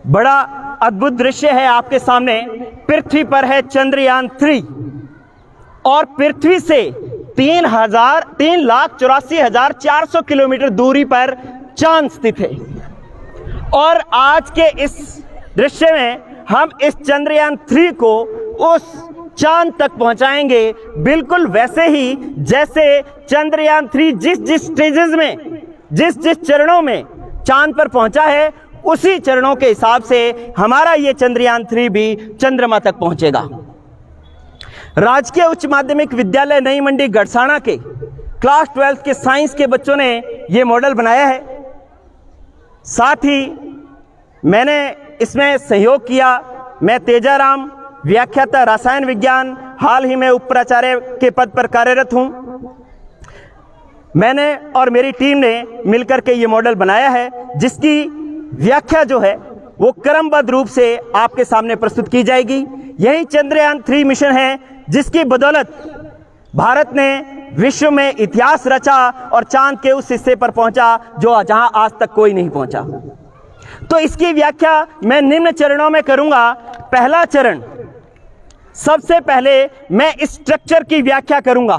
बड़ा अद्भुत दृश्य है आपके सामने। पृथ्वी पर है चंद्रयान 3 और पृथ्वी से 3,84,400 किलोमीटर दूरी पर चांद स्थित है। और आज के इस दृश्य में हम इस चंद्रयान 3 को उस चांद तक पहुंचाएंगे, बिल्कुल वैसे ही जैसे चंद्रयान 3 जिस स्टेजेस में, जिस चरणों में चांद पर पहुंचा है, उसी चरणों के हिसाब से हमारा ये चंद्रयान 3 भी चंद्रमा तक पहुंचेगा। राजकीय उच्च माध्यमिक विद्यालय नई मंडी गड़साना के क्लास 12 के साइंस के बच्चों ने ये मॉडल बनाया है। साथ ही मैंने इसमें सहयोग किया। मैं तेजाराम, व्याख्याता रसायन विज्ञान, हाल ही में उप प्राचार्य के पद पर कार्यरत हूं। मैंने और मेरी टीम ने मिलकर के ये मॉडल बनाया है, जिसकी व्याख्या जो है वो क्रमबद्ध रूप से आपके सामने प्रस्तुत की जाएगी। यही चंद्रयान 3 मिशन है जिसकी बदौलत भारत ने विश्व में इतिहास रचा और चांद के उस हिस्से पर पहुंचा जो जहां आज तक कोई नहीं पहुंचा। तो इसकी व्याख्या मैं निम्न चरणों में करूंगा। पहला चरण, सबसे पहले मैं इस स्ट्रक्चर की व्याख्या करूंगा,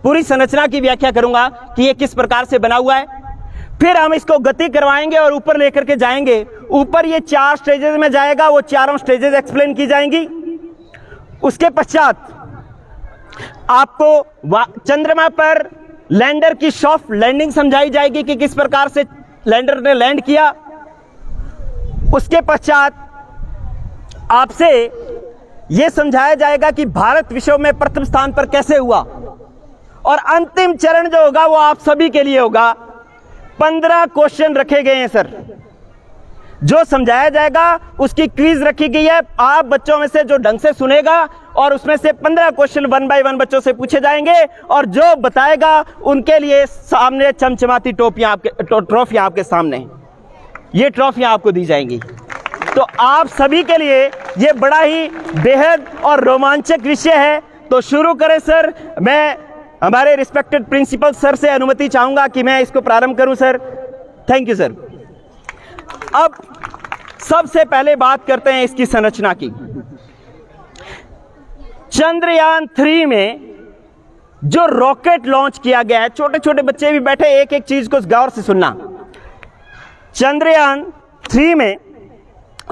पूरी संरचना की व्याख्या करूंगा कि ये किस प्रकार से बना हुआ है। फिर हम इसको गति करवाएंगे और ऊपर लेकर के जाएंगे। ऊपर ये 4 स्टेजेस में जाएगा, वो चारों स्टेजेस एक्सप्लेन की जाएंगी। उसके पश्चात आपको चंद्रमा पर लैंडर की सॉफ्ट लैंडिंग समझाई जाएगी कि किस प्रकार से लैंडर ने लैंड किया। उसके पश्चात आपसे यह समझाया जाएगा कि भारत विश्व में प्रथम स्थान पर कैसे हुआ। और अंतिम चरण जो होगा वो आप सभी के लिए होगा। 15 क्वेश्चन रखे गए हैं सर, जो समझाया जाएगा उसकी क्विज रखी गई है। आप बच्चों में से जो ढंग से सुनेगा और उसमें से 15 क्वेश्चन 1 बाय 1 बच्चों से पूछे जाएंगे और जो बताएगा उनके लिए सामने चमचमाती ट्रॉफियां आपके सामने, ये ट्रॉफियां आपको दी जाएंगी। तो आप सभी के लिए ये बड़ा ही बेहद और रोमांचक विषय है। तो शुरू करें सर। मैं हमारे रिस्पेक्टेड प्रिंसिपल सर से अनुमति चाहूंगा कि मैं इसको प्रारंभ करूं सर। Thank you sir. अब सबसे पहले बात करते हैं इसकी संरचना की। चंद्रयान 3 में जो रॉकेट लॉन्च किया गया है, छोटे छोटे बच्चे भी बैठे, एक एक चीज को गौर से सुनना। चंद्रयान 3 में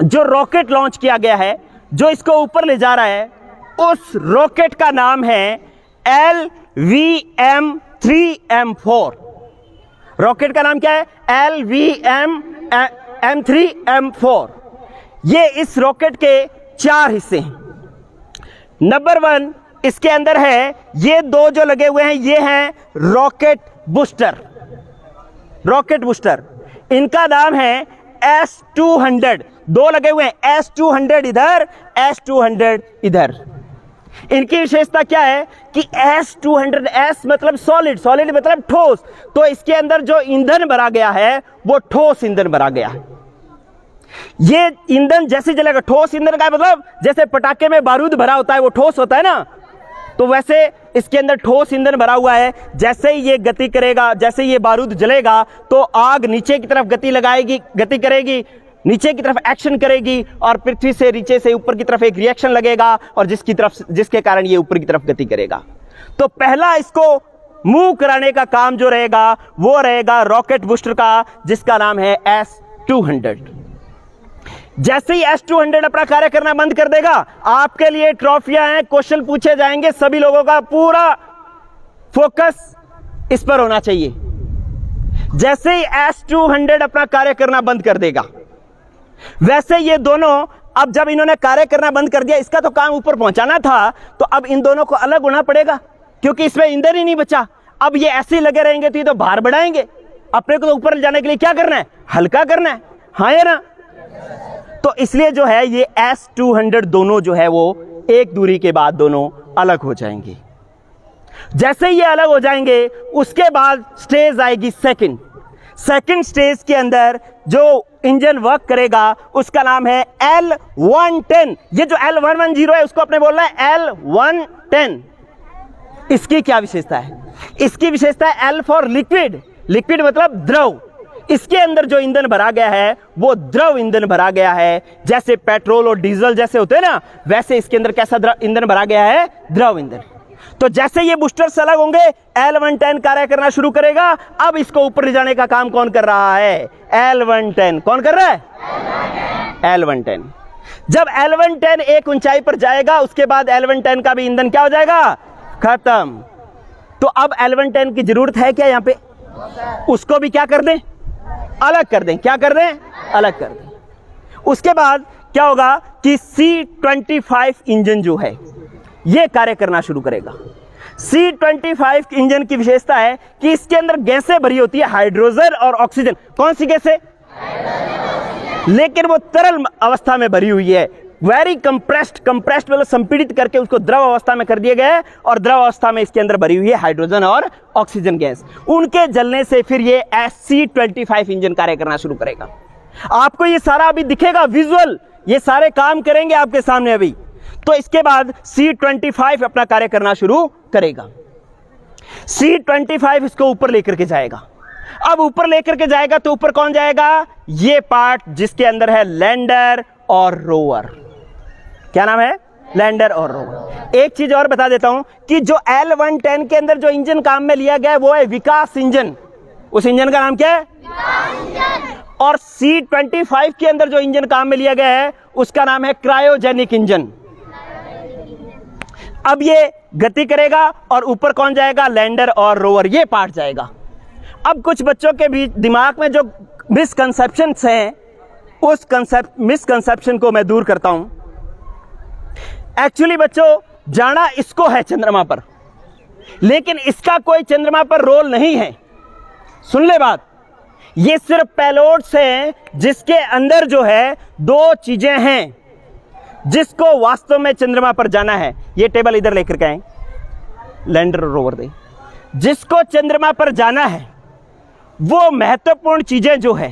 जो रॉकेट लॉन्च किया गया है, जो इसको ऊपर ले जा रहा है, उस रॉकेट का नाम है LVM-3M4। रॉकेट का नाम क्या है? LVM-3M4। ये इस रॉकेट के 4 हिस्से हैं। नंबर 1 इसके अंदर है, ये 2 जो लगे हुए हैं ये हैं रॉकेट बूस्टर। रॉकेट बूस्टर, इनका नाम है S200। 2 लगे हुए हैं, S200 इधर, S200 इधर। इनकी विशेषता क्या है कि S200, S मतलब सॉलिड, सॉलिड मतलब ठोस, तो इसके अंदर जो ईंधन भरा गया है वो ठोस ईंधन भरा गया है। ये ईंधन जैसे जलेगा, ठोस ईंधन का मतलब जैसे पटाखे में बारूद भरा होता है वो ठोस होता है ना, तो वैसे इसके अंदर ठोस ईंधन भरा हुआ है। जैसे ही ये गति करेगा, जैसे ये बारूद जलेगा तो आग नीचे की तरफ गति करेगी, नीचे की तरफ एक्शन करेगी और पृथ्वी से नीचे से ऊपर की तरफ एक रिएक्शन लगेगा और जिसके कारण ये ऊपर की तरफ गति करेगा। तो पहला इसको मूव कराने का काम जो रहेगा वो रहेगा रॉकेट बूस्टर का, जिसका नाम है S200। जैसे ही S200 अपना कार्य करना बंद कर देगा, आपके लिए ट्रॉफियां हैं, क्वेश्चन पूछे जाएंगे, सभी लोगों का पूरा फोकस इस पर होना चाहिए। जैसे ही S200 अपना कार्य करना बंद कर देगा, वैसे ये दोनों, अब जब इन्होंने कार्य करना बंद कर दिया, इसका तो काम ऊपर पहुंचाना था, तो अब इन दोनों को अलग होना पड़ेगा क्योंकि इसमें ईंधन ही नहीं बचा। अब ये ऐसे ही लगे रहेंगे तो ये तो भार बढ़ाएंगे। अपने को तो ऊपर ले जाने के लिए क्या करना है? हल्का करना है, हाँ या ना? तो इसलिए जो है ये S200 दोनों जो है वो एक दूरी के बाद दोनों अलग हो जाएंगे। जैसे ये अलग हो जाएंगे उसके बाद स्टेज आएगी सेकंड स्टेज के अंदर जो इंजन वर्क करेगा उसका नाम है L110। ये जो L110 है उसको अपने बोलना है L110। इसकी क्या विशेषता है? इसकी विशेषता है L फॉर लिक्विड, लिक्विड मतलब द्रव। इसके अंदर जो ईंधन भरा गया है वो द्रव ईंधन भरा गया है। जैसे पेट्रोल और डीजल जैसे होते हैं ना, वैसे इसके अंदर कैसा ईंधन भरा गया है? द्रव ईंधन। तो जैसे ये बूस्टर्स अलग होंगे, L110 कार्य करना शुरू करेगा। अब इसको ऊपर ले जाने का काम कौन कर रहा है? L110। कौन कर रहा है? L110। जब L110 एक ऊंचाई पर जाएगा, उसके बाद L110 का भी ईंधन क्या हो जाएगा? खत्म। तो अब L110 की जरूरत है क्या? यहां पे उसको भी क्या कर दें? अलग कर दें। क्या कर दें? अलग कर दें। उसके बाद क्या होगा कि C25 इंजन जो है ये कार्य करना शुरू करेगा। C25 इंजन की विशेषता है कि इसके अंदर गैसें भरी होती है, हाइड्रोजन और ऑक्सीजन। कौन सी गैसें? लेकिन वो तरल अवस्था में भरी हुई है। वेरी कंप्रेस्ड मतलब संपीड़ित करके उसको द्रव अवस्था में कर दिया गया है, और द्रव अवस्था में इसके अंदर भरी हुई है हाइड्रोजन और ऑक्सीजन गैस। उनके जलने से फिर ये C25 इंजन कार्य करना शुरू करेगा। आपको ये सारा अभी दिखेगा विजुअल, ये सारे काम करेंगे आपके सामने अभी। तो इसके बाद C25 अपना कार्य करना शुरू करेगा। C25 इसको ऊपर लेकर के जाएगा। अब ऊपर लेकर के जाएगा तो ऊपर कौन जाएगा? ये पार्ट जिसके अंदर है लैंडर और रोवर। क्या नाम है? लैंडर और रोवर। एक चीज और बता देता हूं कि जो L110 के अंदर जो इंजन काम में लिया गया है वो है विकास इंजन। उस इंजन का नाम क्या है? और C25 के अंदर जो इंजन काम में लिया गया है उसका नाम है क्रायोजेनिक इंजन। अब ये गति करेगा और ऊपर कौन जाएगा? लैंडर और रोवर, ये पार्ट जाएगा। अब कुछ बच्चों के भी दिमाग में जो मिसकंसेप्शंस हैं, उस मिसकंसेप्शन को मैं दूर करता हूं। एक्चुअली बच्चों, जाना इसको है चंद्रमा पर, लेकिन इसका कोई चंद्रमा पर रोल नहीं है। सुन ले बात, ये सिर्फ पेलोड्स हैं जिसके अंदर जो है दो चीजें हैं जिसको वास्तव में चंद्रमा पर जाना है। ये टेबल इधर लेकर के आए, लैंडर और रोवर दे। जिसको चंद्रमा पर जाना है वो महत्वपूर्ण चीजें जो है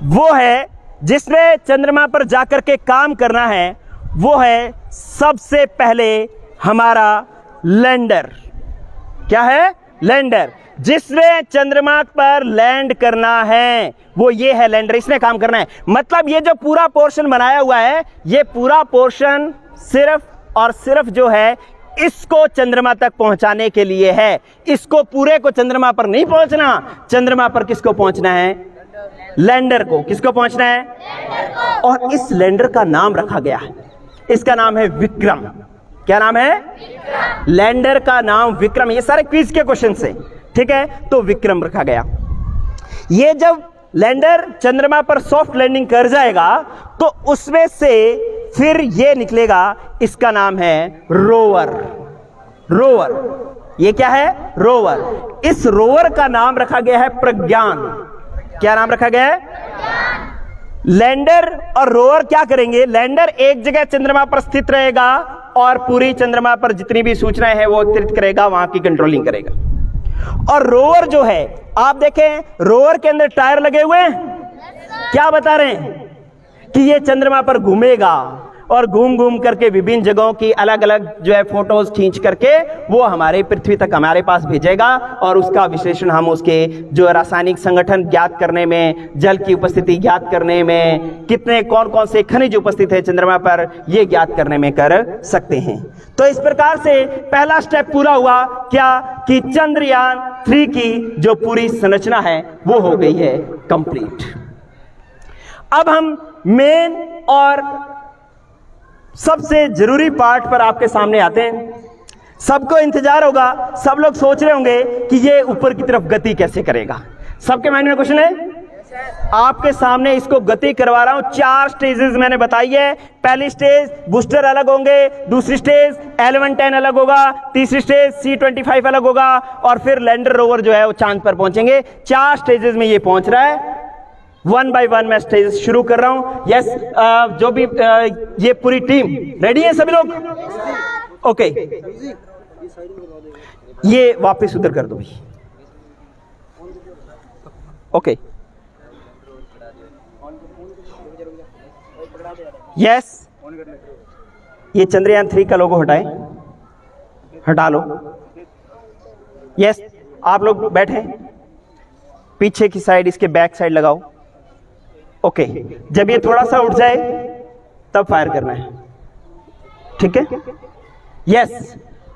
वो है, जिसमें चंद्रमा पर जाकर के काम करना है, वो है सबसे पहले हमारा लैंडर। क्या है? लैंडर। जिसने चंद्रमा पर लैंड करना है वो ये है लैंडर, इसने काम करना है। मतलब ये जो पूरा पोर्शन बनाया हुआ है, ये पूरा पोर्शन सिर्फ और सिर्फ जो है इसको चंद्रमा तक पहुंचाने के लिए है। इसको पूरे को चंद्रमा पर नहीं पहुंचना। चंद्रमा पर किसको पहुंचना है? लैंडर को। किसको पहुंचना है? लैंडर को। और इस लैंडर का नाम रखा गया है, इसका नाम है विक्रम। क्या नाम है? विक्रम। लैंडर का नाम विक्रम। ये सारे क्विज के क्वेश्चन से, ठीक है? तो विक्रम रखा गया। ये जब लैंडर चंद्रमा पर सॉफ्ट लैंडिंग कर जाएगा तो उसमें से फिर ये निकलेगा, इसका नाम है रोवर। रोवर, ये क्या है? रोवर। इस रोवर का नाम रखा गया है प्रज्ञान। क्या नाम रखा गया है? लैंडर और रोवर क्या करेंगे? लैंडर एक जगह चंद्रमा पर स्थित रहेगा और पूरी चंद्रमा पर जितनी भी सूचनाएं हैं वो एकत्रित करेगा, वहां की कंट्रोलिंग करेगा। और रोवर जो है, आप देखें रोवर के अंदर टायर लगे हुए हैं। क्या बता रहे हैं? कि ये चंद्रमा पर घूमेगा और घूम घूम करके विभिन्न जगहों की अलग अलग जो है फोटोज खींच करके वो हमारे पृथ्वी तक हमारे पास भेजेगा, और उसका विश्लेषण हम उसके जो रासायनिक संगठन ज्ञात करने में, जल की उपस्थिति ज्ञात करने में, कितने कौन कौन से खनिज उपस्थित है चंद्रमा पर, ये ज्ञात करने में कर सकते हैं। तो इस प्रकार से पहला स्टेप पूरा हुआ। क्या? कि चंद्रयान 3 की जो पूरी संरचना है वो हो गई है कंप्लीट। अब हम मेन और सबसे जरूरी पार्ट पर आपके सामने आते हैं। सबको इंतजार होगा, सब लोग सोच रहे होंगे कि ये ऊपर की तरफ गति कैसे करेगा। सबके माइंड में क्वेश्चन है? आपके सामने इसको गति करवा रहा हूं। 4 स्टेजेस मैंने बताई है। पहली स्टेज बूस्टर अलग होंगे, दूसरी स्टेज L110 अलग होगा, तीसरी स्टेज C25 अलग होगा, और फिर लैंडर रोवर जो है वो चांद पर पहुंचेंगे। 4 स्टेजेस में ये पहुंच रहा है। 1 बाय 1 मैं स्टेज शुरू कर रहा हूं। यस, जो भी ये पूरी टीम रेडी है सभी लोग? ओके, ये वापस उधर कर दो भाई। ओके, यस, ये चंद्रयान 3 का लोगो हटाएं, हटा लो। यस, आप लोग बैठे। पीछे की साइड, इसके बैक साइड लगाओ। ओके, जब ये थोड़ा सा उठ जाए तब फायर करना है, ठीक है? यस।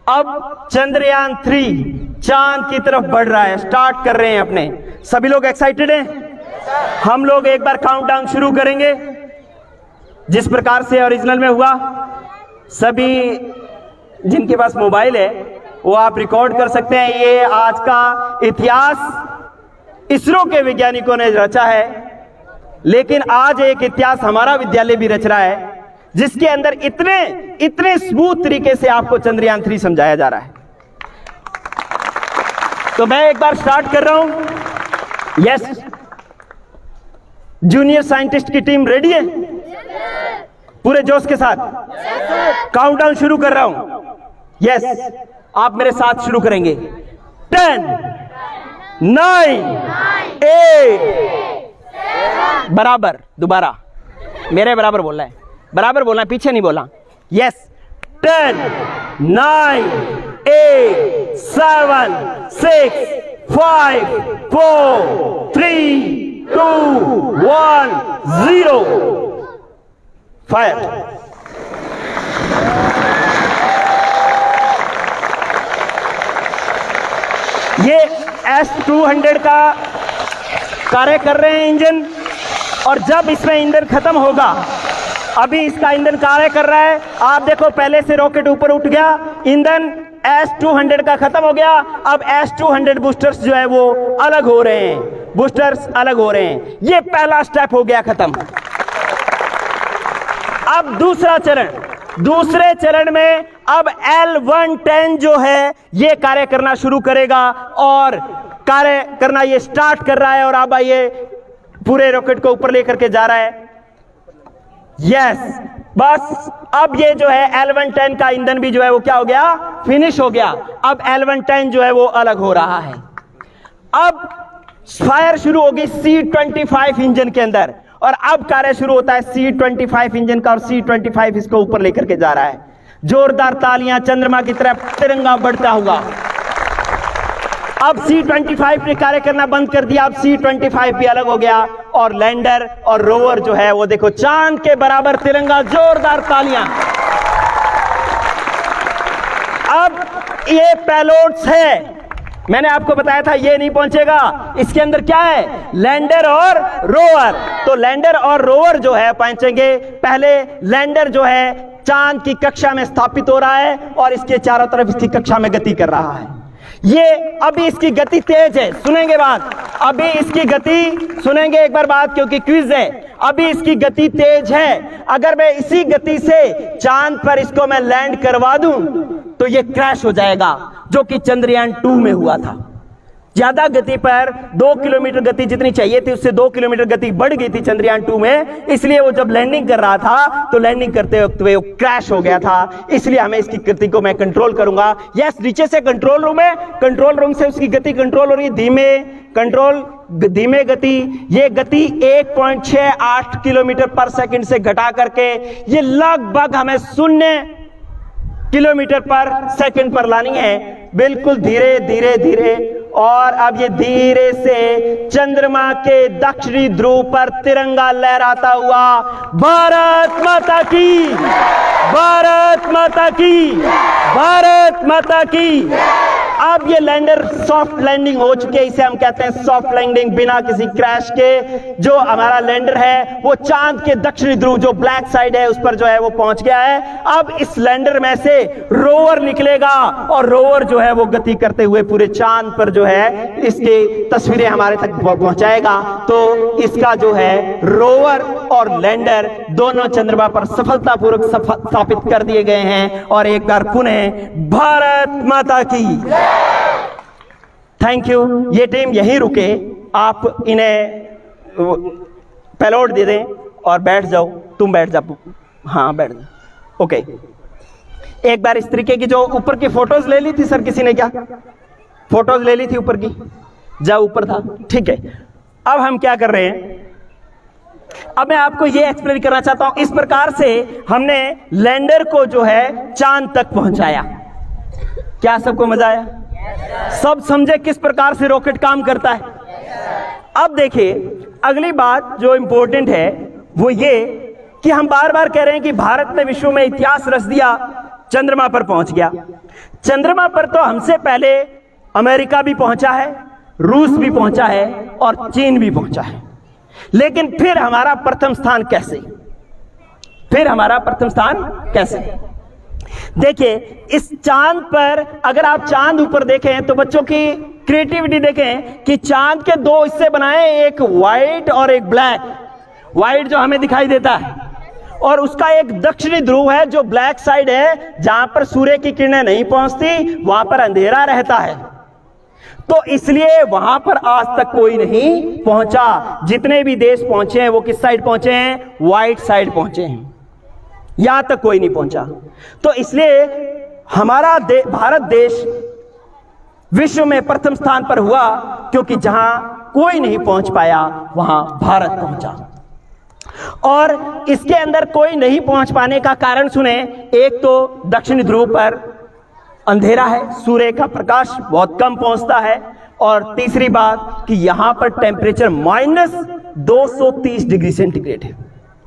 अब चंद्रयान 3 चांद की तरफ बढ़ रहा है, स्टार्ट कर रहे हैं अपने। सभी लोग एक्साइटेड हैं? हम लोग एक बार काउंटडाउन शुरू करेंगे जिस प्रकार से ओरिजिनल में हुआ। सभी जिनके पास मोबाइल है वो आप रिकॉर्ड कर सकते हैं। ये आज का इतिहास इसरो के वैज्ञानिकों ने रचा है, लेकिन आज एक इतिहास हमारा विद्यालय भी रच रहा है, जिसके अंदर इतने स्मूथ तरीके से आपको चंद्रयान 3 समझाया जा रहा है। तो मैं एक बार स्टार्ट कर रहा हूं। यस, जूनियर साइंटिस्ट की टीम रेडी है? पूरे जोश के साथ काउंटडाउन शुरू कर रहा हूं। यस, आप मेरे साथ शुरू करेंगे। 10, 9, 8, बराबर, दोबारा मेरे बराबर बोलना है, बराबर बोलना है, पीछे नहीं बोलना। Yes, 10, 9, 8, 7, 6, 5, 4, 3, 2, 1, 0, fire. ये S-200 का कार्य कर रहे हैं इंजन, और जब इसमें ईंधन खत्म होगा, अभी इसका ईंधन कार्य कर रहा है। आप देखो, पहले से रॉकेट ऊपर उठ गया, ईंधन S-200 का खत्म हो गया। अब S-200 बूस्टर्स जो है वो अलग हो रहे हैं, बूस्टर्स अलग हो रहे हैं। ये पहला स्टेप हो गया खत्म। अब दूसरे चरण में अब L-110 जो है ये कार्य करना शुरू करेगा, और कार्य करना ये स्टार्ट कर रहा है, और अब ये पूरे रॉकेट को ऊपर लेकर के जा रहा है। यस, बस अब ये जो है L-110 का ईंधन भी जो है वो क्या हो गया, फिनिश हो गया। अब L-110 जो है वो अलग हो रहा है। अब फायर शुरू होगी C-25 इंजन के अंदर, और अब कार्य शुरू होता है C-25 इंजन का, और C-25 इसको ऊपर लेकर के जा रहा है। जोरदार तालियां, चंद्रमा की तरफ तिरंगा बढ़ता हुआ। अब C-25 ने कार्य करना बंद कर दिया, अब C-25 भी अलग हो गया, और लैंडर और रोवर जो है वो देखो चांद के बराबर तिरंगा, जोरदार तालियां। अब ये पेलोड्स है, मैंने आपको बताया था ये नहीं पहुंचेगा, इसके अंदर क्या है, लैंडर और रोवर। तो लैंडर और रोवर जो है पहुंचेंगे। पहले लैंडर जो है चांद की कक्षा में स्थापित हो रहा है, और इसके चारों तरफ इसकी कक्षा में गति कर रहा है। ये अभी इसकी गति तेज है, सुनेंगे बात, अभी इसकी गति सुनेंगे एक बार बात, क्योंकि क्विज है। अभी इसकी गति तेज है, अगर मैं इसी गति से चांद पर इसको मैं लैंड करवा दूं तो ये क्रैश हो जाएगा, जो कि चंद्रयान 2 में हुआ था। ज्यादा गति पर 2 किलोमीटर गति जितनी चाहिए थी उससे 2 किलोमीटर गति बढ़ गई थी चंद्रयान 2 में, इसलिए वो जब लैंडिंग कर रहा था तो लैंडिंग करते वक्त वो क्रैश हो गया था। इसलिए हमें इसकी गति को मैं कंट्रोल करूंगा। यस, नीचे से कंट्रोल रूम है, कंट्रोल रूम से उसकी गति कंट्रोल हो रही है, धीमे गति। ये गति 1.68 किलोमीटर पर सेकंड से घटा करके ये लगभग हमें 0 किलोमीटर पर सेकंड पर लानी है, बिल्कुल धीरे धीरे धीरे। और अब ये धीरे से चंद्रमा के दक्षिणी ध्रुव पर तिरंगा लहराता हुआ, भारत माता की, भारत माता की, भारत माता की। अब ये लैंडर सॉफ्ट लैंडिंग हो चुकी है, इसे हम कहते हैं सॉफ्ट लैंडिंग, बिना किसी क्रैश के। जो हमारा लैंडर है वो चांद के दक्षिणी ध्रुव जो ब्लैक साइड है उस पर जो है वो पहुंच गया है। अब इस लैंडर में से रोवर निकलेगा, और रोवर जो है वो गति करते हुए पूरे चांद पर जो है इसकी तस्वीरें हमारे तक पहुंचाएगा। तो इसका जो है रोवर और लैंडर दोनों चंद्रमा पर सफलतापूर्वक स्थापित कर दिए गए हैं। और एक बार पुनः भारत माता की। Thank you. ये टीम यहीं रुके, आप इन्हें पेलोड दे दें और बैठ जाओ। तुम बैठ जाओ, हाँ बैठ जाओ। ओके, एक बार इस तरीके की जो ऊपर की फोटोज ले ली थी सर, किसी ने क्या फोटोज ले ली थी ऊपर की? जब ऊपर था, ठीक है। अब हम क्या कर रहे हैं, अब मैं आपको ये एक्सप्लेन करना चाहता हूं। इस प्रकार से हमने लैंडर को जो है चांद तक पहुंचाया। क्या सबको मजा आया? सब समझे किस प्रकार से रॉकेट काम करता है? अब देखिए, अगली बात जो इंपॉर्टेंट है वो ये कि हम बार बार कह रहे हैं कि भारत ने विश्व में इतिहास रच दिया, चंद्रमा पर पहुंच गया। चंद्रमा पर तो हमसे पहले अमेरिका भी पहुंचा है, रूस भी पहुंचा है और चीन भी पहुंचा है, लेकिन फिर हमारा प्रथम स्थान कैसे? देखिए, इस चांद पर अगर आप चांद ऊपर देखें तो बच्चों की क्रिएटिविटी देखें कि चांद के दो हिस्से बनाए, एक व्हाइट और एक ब्लैक। व्हाइट जो हमें दिखाई देता है, और उसका एक दक्षिणी ध्रुव है जो ब्लैक साइड है, जहां पर सूर्य की किरणें नहीं पहुंचती, वहां पर अंधेरा रहता है। तो इसलिए वहां पर आज तक कोई नहीं पहुंचा। जितने भी देश पहुंचे हैं वो किस साइड पहुंचे हैं? व्हाइट साइड पहुंचे हैं, यहां तक कोई नहीं पहुंचा। तो इसलिए हमारा भारत देश विश्व में प्रथम स्थान पर हुआ, क्योंकि जहां कोई नहीं पहुंच पाया वहां भारत पहुंचा। और इसके अंदर कोई नहीं पहुंच पाने का कारण सुने। एक तो दक्षिणी ध्रुव पर अंधेरा है, सूर्य का प्रकाश बहुत कम पहुंचता है, और तीसरी बात कि यहां पर टेम्परेचर -230 डिग्री सेंटीग्रेड है,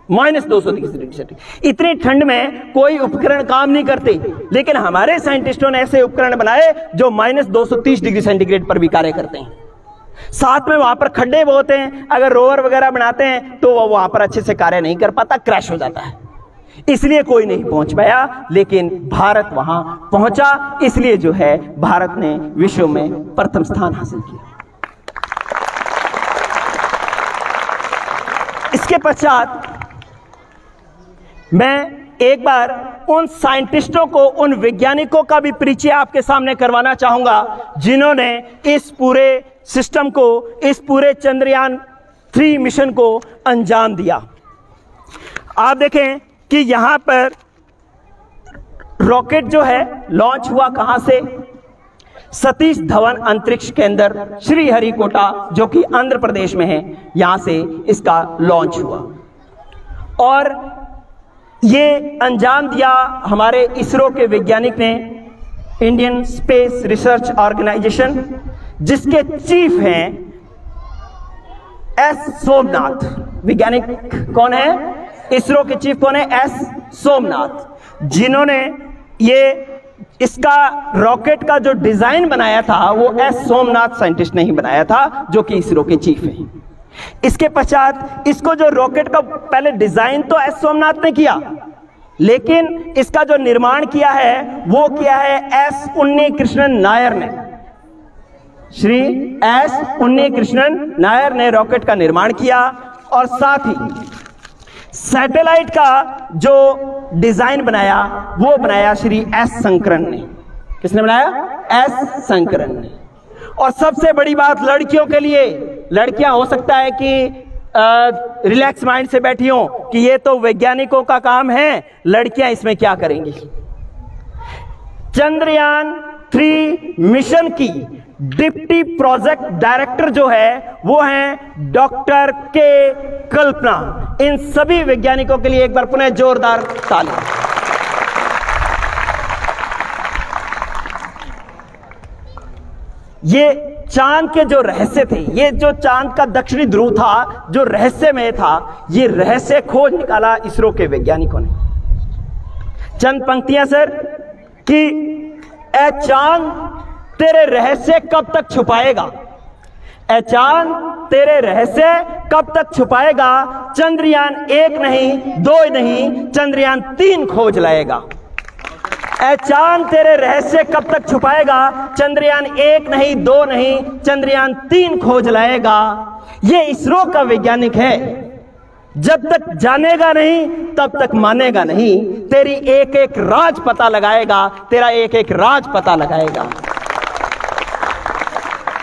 -230 डिग्री सेंटीग्रेड। इतनी ठंड में कोई उपकरण काम नहीं करते, लेकिन हमारे साइंटिस्टों ने ऐसे उपकरण बनाए जो -230 डिग्री सेंटीग्रेड पर भी कार्य करते हैं। साथ में वहां पर खड्डे बहुत हैं, अगर रोवर वगैरह बनाते हैं तो वो वहां पर अच्छे से कार्य नहीं कर पाता, क्रैश हो जाता है, इसलिए कोई नहीं पहुंच पाया। लेकिन भारत वहां पहुंचा, इसलिए जो है भारत ने विश्व में प्रथम स्थान हासिल किया। इसके पश्चात मैं एक बार उन साइंटिस्टों को, उन वैज्ञानिकों का भी परिचय आपके सामने करवाना चाहूंगा जिन्होंने इस पूरे सिस्टम को, इस पूरे चंद्रयान 3 मिशन को अंजाम दिया। आप देखें कि यहां पर रॉकेट जो है लॉन्च हुआ कहां से? सतीश धवन अंतरिक्ष केंद्र श्रीहरिकोटा, जो कि आंध्र प्रदेश में है, यहां से इसका लॉन्च हुआ। और ये अंजाम दिया हमारे इसरो के वैज्ञानिक ने, इंडियन स्पेस रिसर्च ऑर्गेनाइजेशन, जिसके चीफ हैं एस सोमनाथ। वैज्ञानिक कौन है? इसरो के चीफ कौन है? एस सोमनाथ, जिन्होंने ये इसका रॉकेट का जो डिजाइन बनाया था वो एस सोमनाथ साइंटिस्ट ने ही बनाया था, जो कि इसरो के चीफ हैं। इसके पश्चात इसको जो रॉकेट का पहले डिजाइन तो एस सोमनाथ ने किया, लेकिन इसका जो निर्माण किया है वो किया है एस उन्नीकृष्णन नायर ने। श्री एस उन्नीकृष्णन नायर ने रॉकेट का निर्माण किया, और साथ ही सैटेलाइट का जो डिजाइन बनाया वो बनाया श्री एस शंकरन ने। किसने बनाया? एस शंकरन ने। और सबसे बड़ी बात लड़कियों के लिए, लड़कियां हो सकता है कि रिलैक्स माइंड से बैठी हो कि ये तो वैज्ञानिकों का काम है, लड़कियां इसमें क्या करेंगी? चंद्रयान 3 मिशन की डिप्टी प्रोजेक्ट डायरेक्टर जो है वो हैं डॉक्टर के कल्पना। इन सभी वैज्ञानिकों के लिए एक बार पुनः जोरदार ताली। ये चांद के जो रहस्य थे, ये जो चांद का दक्षिणी ध्रुव था जो रहस्यमय था, ये रहस्य खोज निकाला इसरो के वैज्ञानिकों ने। चंद पंक्तियां सर कि ए चांद तेरे रहस्य कब तक छुपाएगा, ए चांद तेरे रहस्य कब तक छुपाएगा, चंद्रयान 1 नहीं 2 नहीं चंद्रयान 3 खोज लाएगा। ए चांद तेरे रहस्य कब तक छुपाएगा, चंद्रयान 1 नहीं 2 नहीं चंद्रयान 3 खोज लाएगा। ये इसरो का वैज्ञानिक है, जब तक जानेगा नहीं तब तक मानेगा नहीं, तेरी एक एक राज पता लगाएगा, तेरा एक एक राज पता लगाएगा।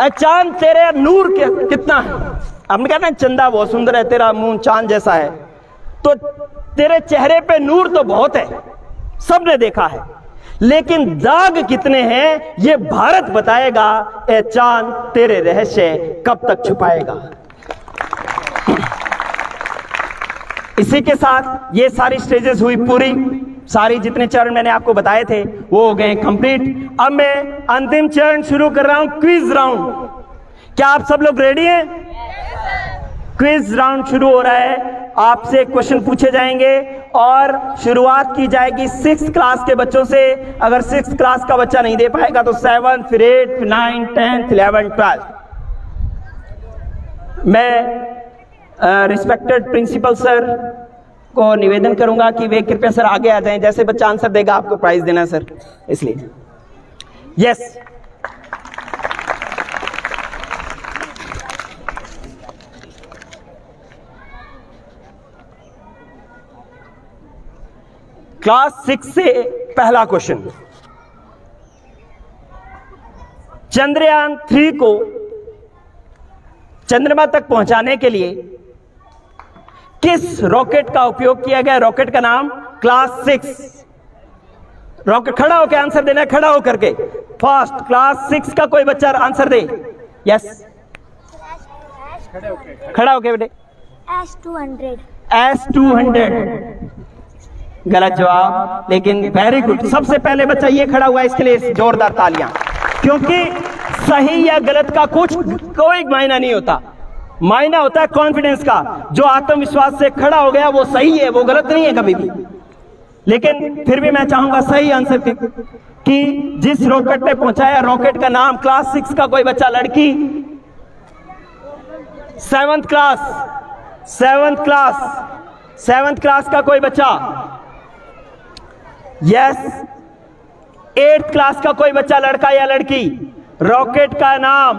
चांद तेरे नूर कितना है, हमने कहा ना चंदा बहुत सुंदर है, तेरा मुंह चांद जैसा है, तो तेरे चेहरे पे नूर तो बहुत है, सबने देखा है, लेकिन दाग कितने हैं ये भारत बताएगा। ए चांद तेरे रहस्य कब तक छुपाएगा। इसी के साथ ये सारी स्टेजेस हुई पूरी, सारी जितने चरण मैंने आपको बताए थे वो हो गए कंप्लीट। अब मैं अंतिम चरण शुरू कर रहा हूं, क्विज राउंड। क्या आप सब लोग रेडी हैं? क्विज राउंड शुरू हो रहा है। आपसे क्वेश्चन पूछे जाएंगे और शुरुआत की जाएगी 6th क्लास के बच्चों से। अगर 6th क्लास का बच्चा नहीं दे पाएगा तो 7th, फिर 8th, 9th, 10th, 11th, 12th। मैं रिस्पेक्टेड प्रिंसिपल सर को निवेदन करूंगा कि वे कृपया सर आगे आ जाएं। जैसे बच्चा आंसर देगा आपको प्राइज देना सर, इसलिए यस। क्लास 6 से पहला क्वेश्चन, चंद्रयान 3 को चंद्रमा तक पहुंचाने के लिए किस रॉकेट का उपयोग किया गया? रॉकेट का नाम क्लास 6 रॉकेट। खड़ा होकर आंसर देना, खड़ा होकर के फास्ट। क्लास 6 का कोई बच्चा आंसर दे। यस, खड़ा होके बेटे। S200 गलत जवाब, लेकिन वेरी गुड। सबसे पहले बच्चा ये खड़ा हुआ है, इसके लिए जोरदार तालियां, क्योंकि सही या गलत का कोई मायना नहीं होता। मायना होता है कॉन्फिडेंस का। जो आत्मविश्वास से खड़ा हो गया वो सही है, वो गलत नहीं है कभी भी। लेकिन फिर भी मैं चाहूंगा सही आंसर कि जिस रॉकेट ने पहुंचाया, रॉकेट का नाम क्लास 6 का कोई बच्चा, लड़की 7th क्लास का कोई बच्चा, यस। 8th क्लास का कोई बच्चा, लड़का या लड़की, रॉकेट का नाम,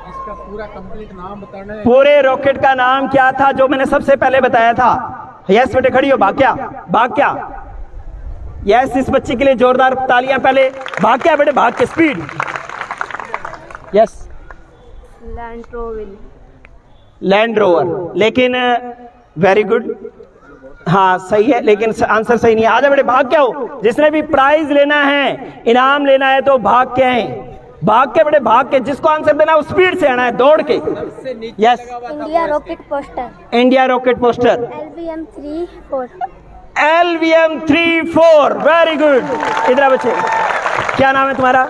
इसका पूरा कंप्लीट नाम बताना है। पूरे रॉकेट का नाम क्या था जो मैंने सबसे पहले बताया था? यस बेटे, खड़ी हो। भाग्या यस, इस बच्ची के लिए जोरदार तालियां। पहले भाग्या बेटे, भाग के स्पीड। यस, लैंड रोवर, लेकिन वेरी गुड, हाँ सही है, लेकिन आंसर सही नहीं है। आजा बेटे, भाग क्या हो। जिसने भी प्राइज लेना है, इनाम लेना है, तो भाग के आए। भाग के बेटे, भाग के। जिसको आंसर देना है वो स्पीड से आना है, दौड़ के। Yes, India rocket poster, LVM-34 very good. इधर बच्चे, क्या नाम है तुम्हारा?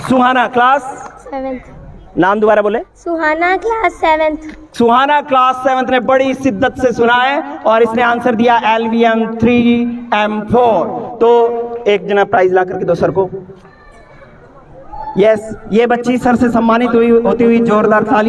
सुहाना, क्लास 7th। नाम दोबारा बोले। सुहाना, क्लास 7th। सुहाना क्लास 7th ने बड़ी शिद्दत से सुना है और इसने आंसर दिया LVM-3M4। तो एक जना प्राइज ला करके दो सर को। यस, ये बच्ची सर से सम्मानित होती हुई जोरदार ताली।